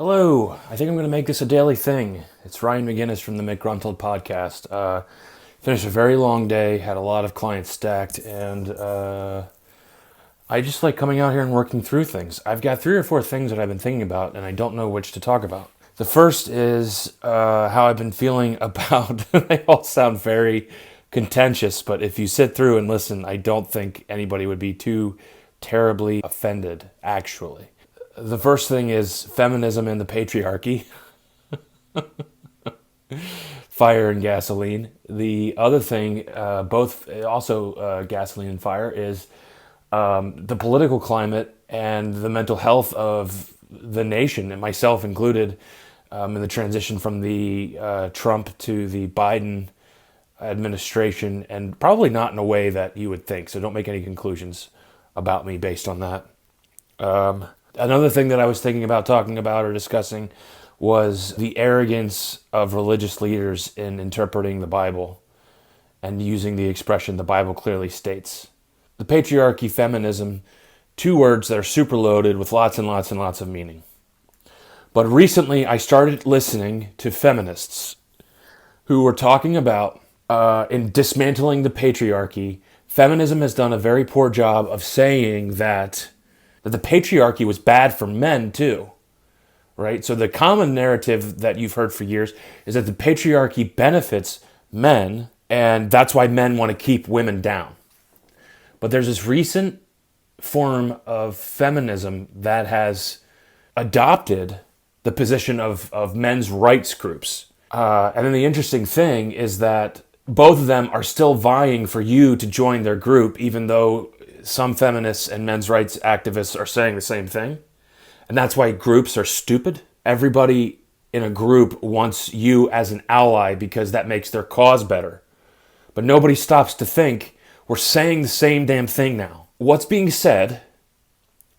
Hello. I think I'm going to make this a daily thing. It's Ryan McGinnis from the McGruntled podcast. Finished a very long day, had a lot of clients stacked, and I just like coming out here and working through things. I've got 3 or 4 things that I've been thinking about, and I don't know which to talk about. The first is how I've been feeling about, they all sound very contentious, but if you sit through and listen, I don't think anybody would be too terribly offended, actually. The first thing is feminism and the patriarchy. Fire and gasoline. The other thing, both also gasoline and fire, is the political climate and the mental health of the nation, and myself included, in the transition from the Trump to the Biden administration, and probably not in a way that you would think. So don't make any conclusions about me based on that. Another thing that I was thinking about talking about or discussing was the arrogance of religious leaders in interpreting the Bible and using the expression the Bible clearly states. The patriarchy, feminism, 2 words that are super loaded with lots and lots and lots of meaning. But recently I started listening to feminists who were talking about in dismantling the patriarchy, feminism has done a very poor job of saying that the patriarchy was bad for men too, right? So the common narrative that you've heard for years is that the patriarchy benefits men, and that's why men want to keep women down. But there's this recent form of feminism that has adopted the position of men's rights groups. And then the interesting thing is that both of them are still vying for you to join their group, even though some feminists and men's rights activists are saying the same thing. And that's why groups are stupid. Everybody in a group wants you as an ally because that makes their cause better. But nobody stops to think, we're saying the same damn thing now. What's being said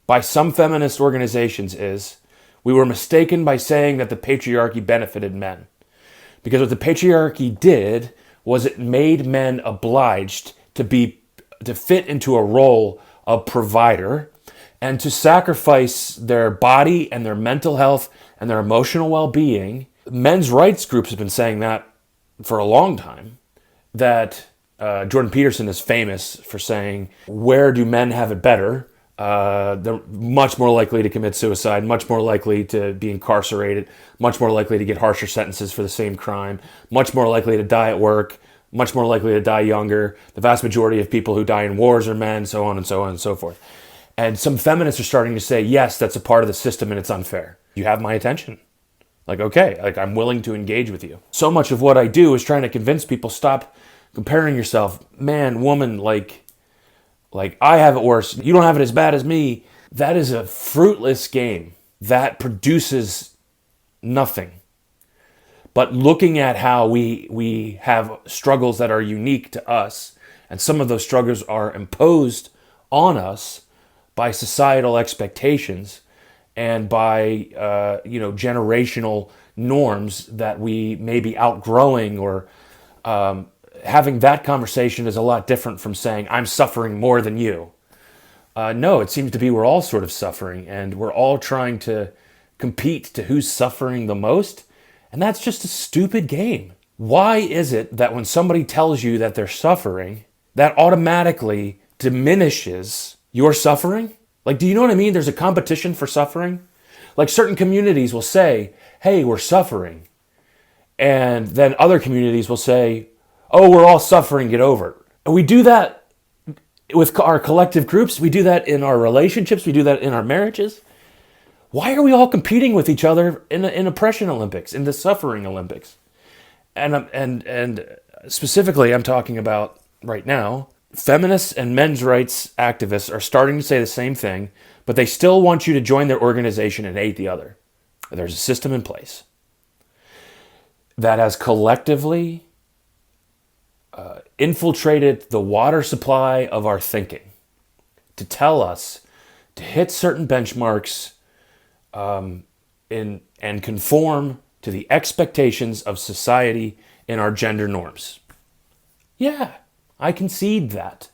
by some feminist organizations is, we were mistaken by saying that the patriarchy benefited men. Because what the patriarchy did was it made men obliged to fit into a role of provider and to sacrifice their body and their mental health and their emotional well-being. Men's rights groups have been saying that for a long time, that Jordan Peterson is famous for saying, where do men have it better? They're much more likely to commit suicide, much more likely to be incarcerated, much more likely to get harsher sentences for the same crime, much more likely to die at work, much more likely to die younger. The vast majority of people who die in wars are men, so on and so on and so forth. And some feminists are starting to say, yes, that's a part of the system and it's unfair. You have my attention. Okay, I'm willing to engage with you. So much of what I do is trying to convince people, stop comparing yourself, man, woman, like I have it worse. You don't have it as bad as me. That is a fruitless game. That produces nothing. But looking at how we have struggles that are unique to us, and some of those struggles are imposed on us by societal expectations and by generational norms that we may be outgrowing, or having that conversation is a lot different from saying, I'm suffering more than you. No, it seems to be we're all sort of suffering, and we're all trying to compete to who's suffering the most. And that's just a stupid game. Why is it that when somebody tells you that they're suffering, that automatically diminishes your suffering? Do you know what I mean? There's a competition for suffering. Certain communities will say, hey, we're suffering. And then other communities will say, oh, we're all suffering, get over it. And we do that with our collective groups. We do that in our relationships. We do that in our marriages. Why are we all competing with each other in oppression Olympics, in the suffering Olympics? And specifically, I'm talking about right now, feminists and men's rights activists are starting to say the same thing, but they still want you to join their organization and hate the other. There's a system in place that has collectively infiltrated the water supply of our thinking to tell us to hit certain benchmarks and conform to the expectations of society in our gender norms. Yeah, I concede that.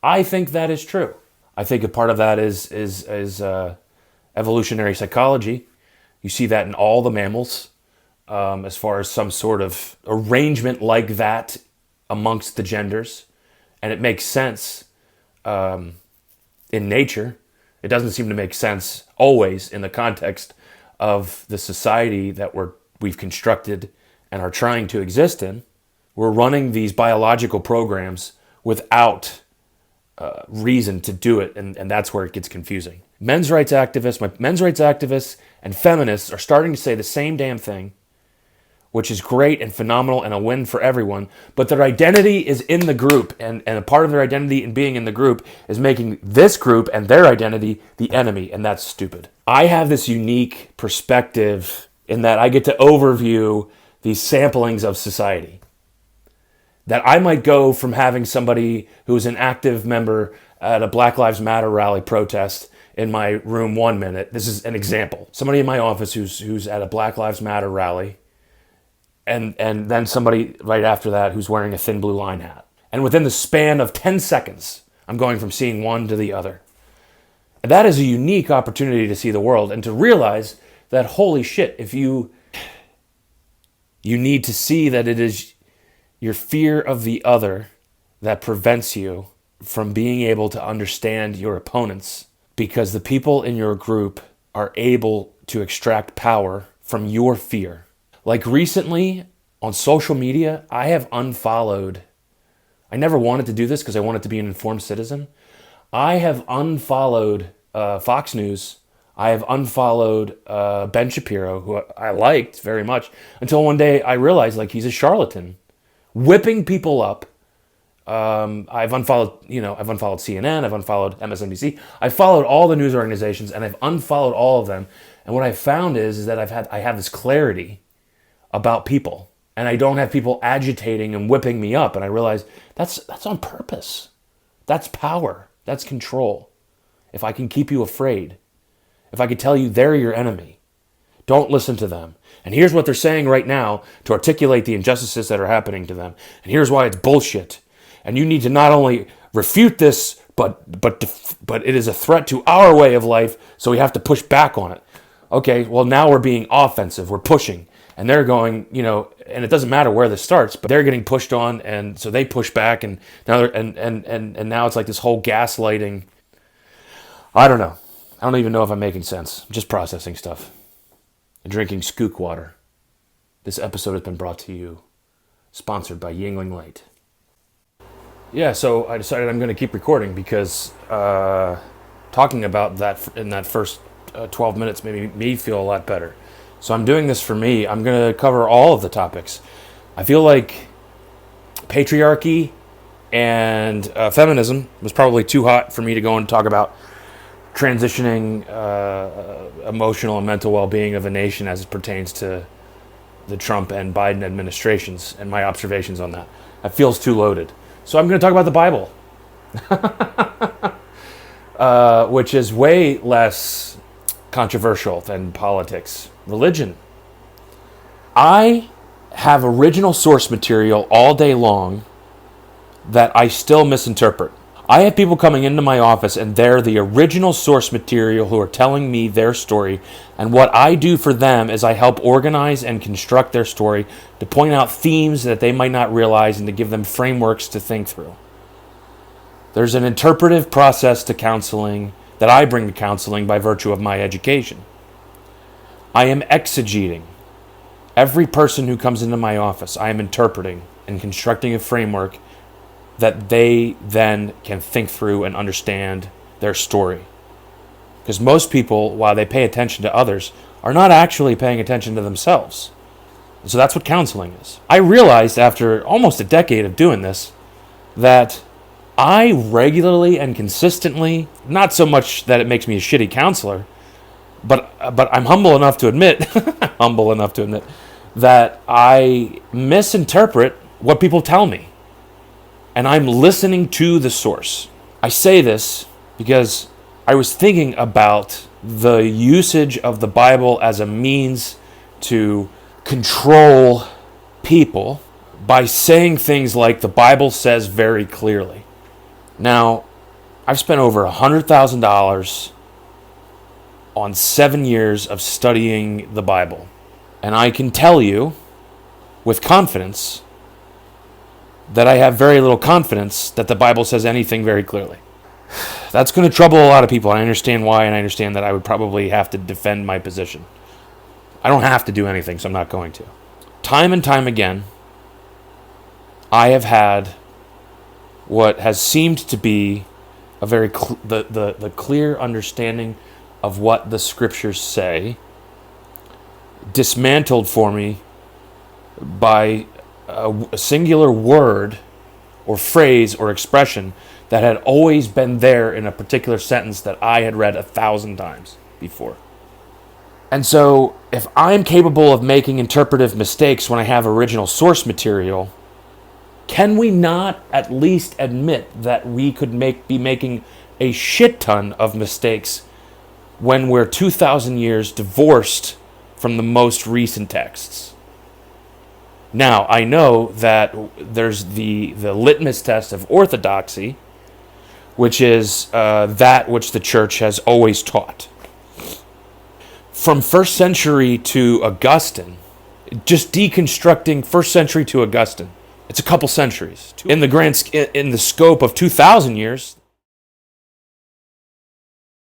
I think that is true. I think a part of that is evolutionary psychology. You see that in all the mammals, as far as some sort of arrangement like that amongst the genders. And it makes sense in nature. It doesn't seem to make sense always in the context of the society that we've constructed and are trying to exist in. We're running these biological programs without reason to do it, and that's where it gets confusing. Men's rights activists and feminists are starting to say the same damn thing, which is great and phenomenal and a win for everyone, but their identity is in the group, and a part of their identity in being in the group is making this group and their identity the enemy, and that's stupid. I have this unique perspective in that I get to overview these samplings of society. That I might go from having somebody who's an active member at a Black Lives Matter rally protest in my room 1 minute. This is an example. Somebody in my office who's at a Black Lives Matter rally, and then somebody right after that who's wearing a thin blue line hat. And within the span of 10 seconds, I'm going from seeing one to the other. And that is a unique opportunity to see the world and to realize that, holy shit, if you need to see that it is your fear of the other that prevents you from being able to understand your opponents, because the people in your group are able to extract power from your fear. Like recently on social media, I have unfollowed. I never wanted to do this because I wanted to be an informed citizen. I have unfollowed Fox News. I have unfollowed Ben Shapiro, who I liked very much, until one day I realized he's a charlatan, whipping people up. I've unfollowed CNN, I've unfollowed MSNBC. I've followed all the news organizations, and I've unfollowed all of them. And what I've found is that I have this clarity about people, and I don't have people agitating and whipping me up. And I realize that's on purpose. That's power. That's control. If I can keep you afraid, if I could tell you they're your enemy, don't listen to them. And here's what they're saying right now to articulate the injustices that are happening to them. And here's why it's bullshit. And you need to not only refute this, but it is a threat to our way of life, so we have to push back on it. Okay, well, now we're being offensive. We're pushing. And they're going, and it doesn't matter where this starts, but they're getting pushed on, and so they push back, and now and now it's like this whole gaslighting. I don't know. I don't even know if I'm making sense. I'm just processing stuff. And drinking skook water. This episode has been brought to you, sponsored by Yingling Light. Yeah, so I decided I'm going to keep recording because talking about that in that first 12 minutes made me feel a lot better. So I'm doing this for me. I'm going to cover all of the topics. I feel like patriarchy and feminism was probably too hot for me to go and talk about transitioning emotional and mental well-being of a nation as it pertains to the Trump and Biden administrations and my observations on that. That feels too loaded. So I'm going to talk about the Bible, which is way less controversial than politics. Religion. I have original source material all day long that I still misinterpret. I have people coming into my office and they're the original source material who are telling me their story, and what I do for them is I help organize and construct their story to point out themes that they might not realize and to give them frameworks to think through. There's an interpretive process to counseling that I bring to counseling by virtue of my education. I am exegeting. Every person who comes into my office, I am interpreting and constructing a framework that they then can think through and understand their story. Because most people, while they pay attention to others, are not actually paying attention to themselves. And so that's what counseling is. I realized after almost a decade of doing this that I regularly and consistently, not so much that it makes me a shitty counselor, but I'm humble enough to admit that I misinterpret what people tell me. And I'm listening to the source. I say this because I was thinking about the usage of the Bible as a means to control people by saying things like the Bible says very clearly. Now, I've spent over $100,000 on 7 years of studying the Bible. And I can tell you with confidence that I have very little confidence that the Bible says anything very clearly. That's going to trouble a lot of people. I understand why, and I understand that I would probably have to defend my position. I don't have to do anything, so I'm not going to. Time and time again, I have had what has seemed to be a very the clear understanding of what the scriptures say dismantled for me by a singular word or phrase or expression that had always been there in a particular sentence that I had read 1,000 times before. And so, if I'm capable of making interpretive mistakes when I have original source material, can we not at least admit that we could be making a shit ton of mistakes when we're 2,000 years divorced from the most recent texts? Now, I know that there's the litmus test of orthodoxy, which is that which the church has always taught. From 1st century to Augustine, just deconstructing 1st century to Augustine, it's a couple centuries. In the scope of 2,000 years,